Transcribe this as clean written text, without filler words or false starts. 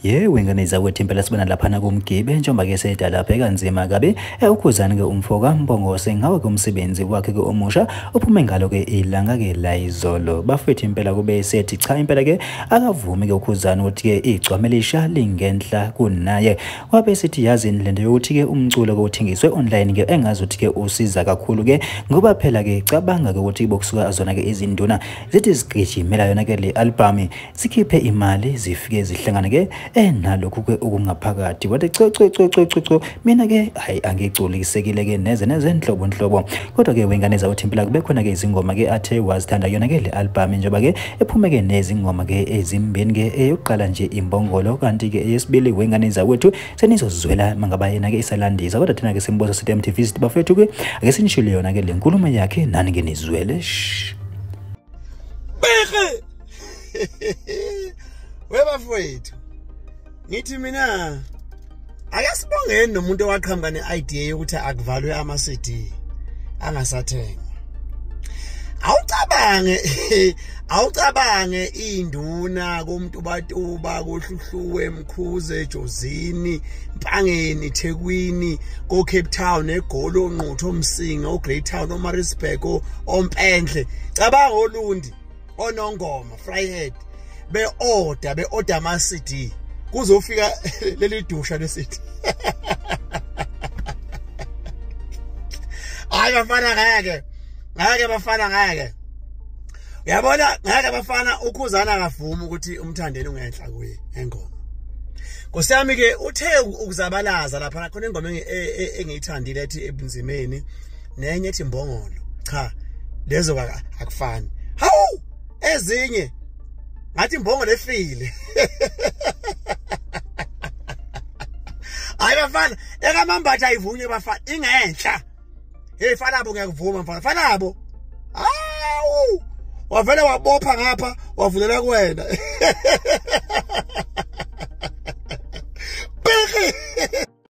Wenganiza kwethu impela sibona laphana kumgibe njengoba ke sedala bheka nzima kabe ukhuzani ke umfoka Mbongose ngawe ke umsebenzi wakhe ke omusha uphume ngalo ke ilanga ke la izolo bafethu impela kube sethi cha impela ke akavumi ke ukhuzani ukuthi ke igcwamelisha lingenhla kunaye wabe sithi yazi indlendo yokuthi ke umculo ke uthengiswe online ke engazi ukuthi ke usiza kakhulu ke ngoba phela ke cabanga ke ukuthi bokusuka azona ke izinduna zithi sigijimela yona ke le album sikhiphe imali zifike zihlangana ke nalokhu ke okungaphakathi wathi co mina ke hayi angiculisekile ke neze nhlobo kodwa ke wenganeza uthi impela kube khona ke izingoma ke athe wazithanda yona ke le album njengoba ke ephume ke nezingoma ke ezimbeni ke eyokuqala nje imbongolo kanti ke eyesibili wenganeza wethu senizozwela mangaba yena ke isalandisa kodwa thina ke simboza sithi MTV sithi bafethu ke ake sinishile yona ke le nkulumo yakhe nani ke nizwele beke webafowethu ngithi mina akasibongeni nomuntu owaqhamuka ne-idea yokuthi akuvalwe ama-CD angasathengwa. Awucabange induna komuntu batuba kohluhluwe Mkhuze Jozini Mpangeni Thekwini ko Cape Town eGoli Nqutho Msinga oGreat Town oMaritzburg oMpendle cabanga oLundi oNongoma Vryheid be-order ama-CD kuzofika leli dusha le-CD. Hayi bafana ngeke bafana ngeke. Uyabona ngeke bafana ukhuzana akavuma ukuthi umthandeni ungenhla kuye engoma. Nkosiyami ke uthe ukuzabalaza lapha khona ingoma engiyithandile ethi ebunzimeni nenye ethi Mbongolo. Cha lezo akufani. Hawu ezinye ngathi Imbongolo efile. Hayi bafana ekamambatha ivunywe bafana ingenhla. Hey fanabo ngiyakuvuma mfana fanabo. Awu wavela wabopha ngapha wavulela kuwena.